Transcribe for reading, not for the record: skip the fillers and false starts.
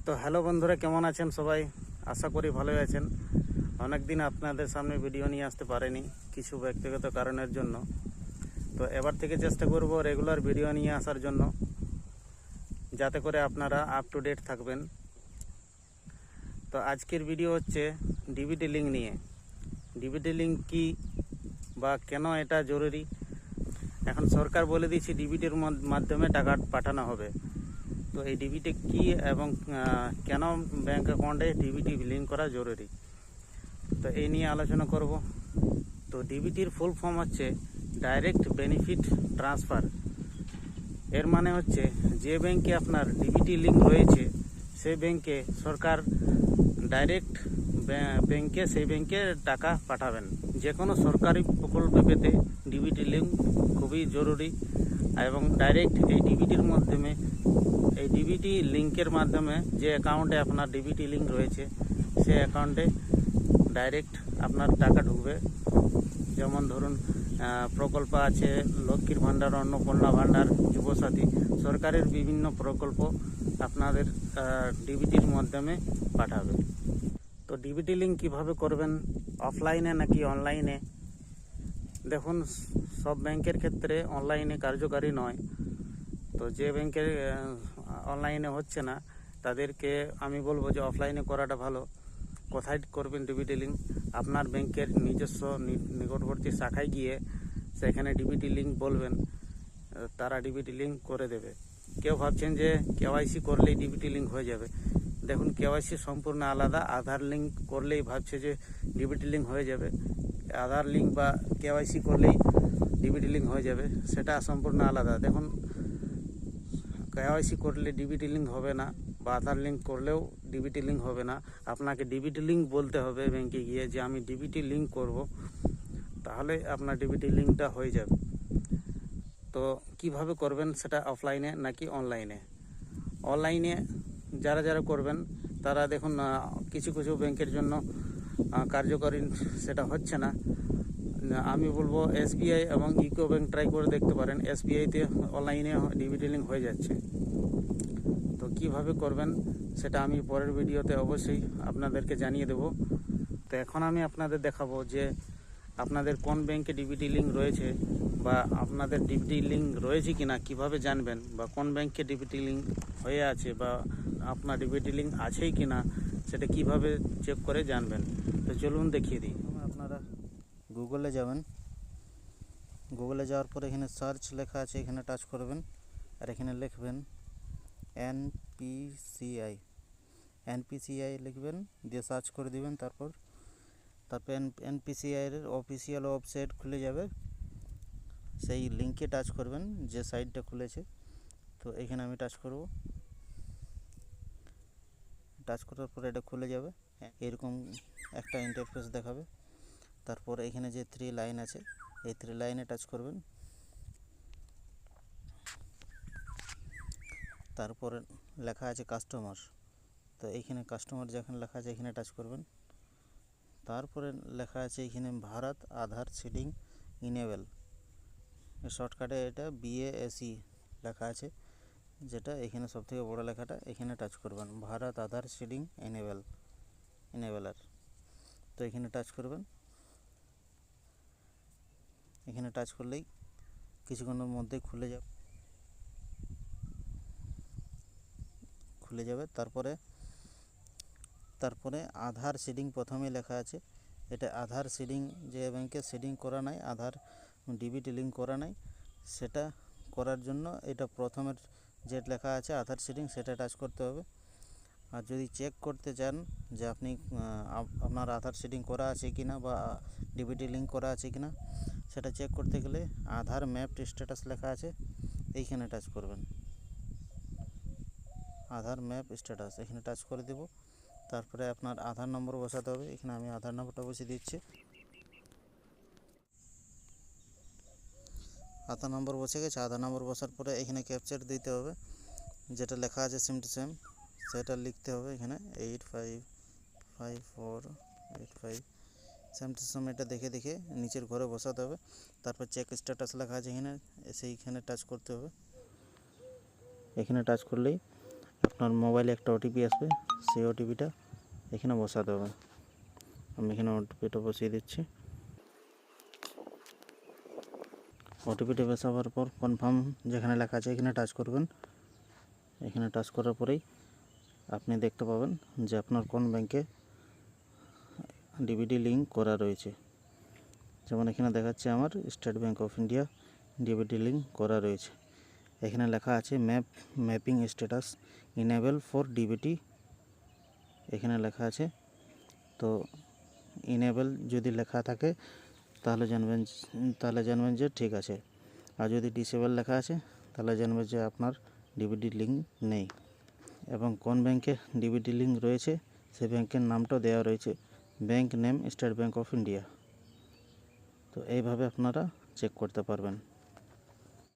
তো হ্যালো বন্ধুরা, কেমন আছেন সবাই? আশা করি ভালোই আছেন। অনেক দিন আপনাদের সামনে ভিডিও নিয়ে আসতে পারিনি কিছু ব্যক্তিগত কারণের জন্য। তো এবার থেকে চেষ্টা করব রেগুলার ভিডিও নিয়ে আসার জন্য, যাতে করে আপনারা আপ টু ডেট থাকবেন। তো আজকের ভিডিও হচ্ছে ডিবিটি লিঙ্ক নিয়ে। ডিবিটি লিঙ্ক কী বা কেন এটা জরুরি? এখন সরকার বলে দিয়েছে ডিবিটির মাধ্যমে টাকা পাঠানো হবে। তো এই ডিবিটি কী এবং কেন ব্যাঙ্ক অ্যাকাউন্টে ডিবিটি লিঙ্ক করা জরুরি, তো এই নিয়ে আলোচনা করব। তো ডিবিটির ফুল ফর্ম হচ্ছে ডাইরেক্ট বেনিফিট ট্রান্সফার। এর মানে হচ্ছে যে ব্যাংকে আপনার ডিবিটি লিঙ্ক রয়েছে সেই ব্যাংকে সরকার ডাইরেক্ট সেই ব্যাংকে টাকা পাঠাবেন। যে কোনো সরকারি প্রকল্প পেতে ডিবিটি লিঙ্ক খুবই জরুরি, এবং ডাইরেক্ট এই ডিবিটির মাধ্যমে, এই ডিবিটি লিঙ্কের মাধ্যমে যে অ্যাকাউন্টে আপনার ডিবিটি লিঙ্ক রয়েছে সেই অ্যাকাউন্টে ডাইরেক্ট আপনার টাকা ঢুকবে। যেমন ধরুন প্রকল্প আছে লক্ষ্মীর ভাণ্ডার, অন্নপূর্ণা ভাণ্ডার, যুবসাথী, সরকারের বিভিন্ন প্রকল্প আপনাদের ডিবিটির মাধ্যমে পাঠাবে। তো ডিবিটি লিঙ্ক কীভাবে করবেন, অফলাইনে নাকি অনলাইনে? দেখুন, সব ব্যাংকের ক্ষেত্রে অনলাইনে কার্যকারী নয়। তো যে ব্যাংকের অনলাইনে হচ্ছে না তাদেরকে আমি বলবো যে অফলাইনে করাটা ভালো। কোথায় করবেন ডিবিটি লিঙ্ক? আপনার ব্যাংকের নিজস্ব নিকটবর্তী শাখায় গিয়ে সেখানে ডিবিটি লিঙ্ক বলবেন, তারা ডিবিটি লিঙ্ক করে দেবে। কেউ ভাবছেন যে কেওয়াইসি করলেই ডিবিটি লিঙ্ক হয়ে যাবে। দেখুন, কেওয়াইসি সম্পূর্ণ আলাদা। আধার লিঙ্ক করলেই ভাবছে যে ডিবিটি লিঙ্ক হয়ে যাবে। আধার লিঙ্ক বা কেওয়াইসি করলেই ডিবিটি লিঙ্ক হয়ে যাবে, সেটা সম্পূর্ণ আলাদা। দেখুন, কেওয়াইসি করলে ডিবিটি লিঙ্ক হবে না, বা আধার লিঙ্ক করলেও ডিবিটি লিঙ্ক হবে না। আপনাকে ডিবিটি লিঙ্ক বলতে হবে ব্যাংকে গিয়ে যে আমি ডিবিটি লিঙ্ক করব, তাহলে আপনার ডিবিটি লিঙ্কটা হয়ে যাবে। তো কিভাবে করবেন সেটা, অফলাইনে নাকি অনলাইনে? অনলাইনে যারা যারা করবেন তারা দেখুন, কিছু কিছু ব্যাংকের জন্য কার্যকরী সেটা হচ্ছে না। আমি বলবো এসবিআই এবং ইউকো ব্যাংক ট্রাই করে দেখতে পারেন। এসবিআইতে অনলাইনে ডিবিটি লিঙ্ক হয়ে যাচ্ছে। তো কিভাবে করবেন সেটা আমি পরের ভিডিওতে অবশ্যই আপনাদেরকে জানিয়ে দেব। তো এখন আমি আপনাদের দেখাবো যে আপনাদের কোন ব্যাংকে ডিবিটি লিঙ্ক রয়েছে, বা আপনাদের ডিবিটি লিঙ্ক রয়েছে কিনা কিভাবে জানবেন, বা কোন ব্যাংকে ডিবিটি লিঙ্ক হয়ে আছে, বা আপনার ডিবিটি লিঙ্ক আছেই কিনা সেটা কিভাবে চেক করে জানবেন। তো চলুন দেখিয়ে দিই। আপনারা গুগলে যাবেন। গুগলে যাওয়ার পর এখানে সার্চ লেখা আছে, এখানে টাচ করবেন আর এখানে লিখবেন এনপিসিআই লিখবেন, দিয়ে সার্চ করে দিবেন। তারপর এনপিসিআইয়ের অফিসিয়াল ওয়েবসাইট খুলে যাবে, সেই লিঙ্কে টাচ করবেন যে সাইটটা খুলেছে। তো এখানে আমি টাচ করব। টাচ করার পর এটা খুলে যাবে, এরকম একটা ইন্টারফেস দেখাবে। তারপর এখানে যে 3 লাইন আছে, এই 3 লাইনে টাচ করবেন। তারপরে লেখা আছে কাস্টমার, তো এইখানে কাস্টমার যেখানে লেখা আছে এখানে টাচ করবেন। তারপরে লেখা আছে এখানে ভারত আধার সিডিং ইনেবল, শর্টকাটে এটা BASE লেখা আছে, যেটা এখানে সবথেকে বড় লেখাটা, এখানে টাচ করবেন ভারত আধার সিডিং ইনেবলার। তো এখানে টাচ করবেন। এখানে টাচ করলেই কিছুক্ষণের মধ্যে খুলে যাবে। তারপরে আধার সিডিং প্রথমে লেখা আছে, এটা আধার সিডিং, যে ব্যাংকে সিডিং করা নাই, আধার ডিবিটি লিঙ্ক করা নাই, সেটা করার জন্য এটা প্রথমের যে লেখা আছে আধার সিডিং, সেটা টাচ করতে হবে। আর যদি চেক করতে চান যে আপনি আপনার আধার সিডিং করা আছে কিনা বা ডিবিটি লিঙ্ক করা আছে কিনা, সেটা চেক করতে গেলে আধার ম্যাপড স্ট্যাটাস লেখা আছে, এইখানে টাচ করবেন। আধার ম্যাপ স্ট্যাটাস এখানে টাচ করে দেব। তারপরে আপনার আধার নম্বর বসাতে হবে। এখানে আমি আধার নম্বরটা বসিয়ে দিচ্ছি। আধার নম্বর বসে গেছে। আধার নম্বর বসার পরে এখানে ক্যাপচার দিতে হবে, যেটা লেখা আছে সেম টু সেম, সেটা লিখতে হবে। এখানে 855485 সেম টু সেম, এটা দেখে দেখে নিচের ঘরে বসাতে হবে। তারপর চেক স্ট্যাটাস লেখা আছে এখানে, সেইখানে টাচ করতে হবে। এখানে টাচ করলেই আপনার মোবাইলে একটা ওটিপি আসবে, সেই ওটিপিটা এখানে বসাতে হবে। আমি এখানে ওটিপিটা বসিয়ে দিচ্ছি। ওটিপিটা বসাবার পর কনফার্ম যেখানে লেখা আছে এখানে টাচ করবেন। এখানে টাচ করার পরেই আপনি দেখতে পাবেন যে আপনার কোন ব্যাংকে ডিবিটি লিঙ্ক করা রয়েছে। যেমন এখানে দেখাচ্ছে আমার state bank of India DBT link করা রয়েছে। এখানে লেখা আছে mapping status enable for DBT, এখানে লেখা আছে। তো ইনেবল যদি লেখা থাকে তাহলে জানবেন যে ঠিক আছে, আর যদি ডিসেবল লেখা আছে তাহলে জানবেন যে আপনার ডিবিটি লিঙ্ক নেই। এবং কোন ব্যাংকে ডিবিটি লিঙ্ক রয়েছে সেই ব্যাংকের নামটাও দেওয়া রয়েছে, bank name state bank of India. তো এইভাবে আপনারা চেক করতে পারবেন।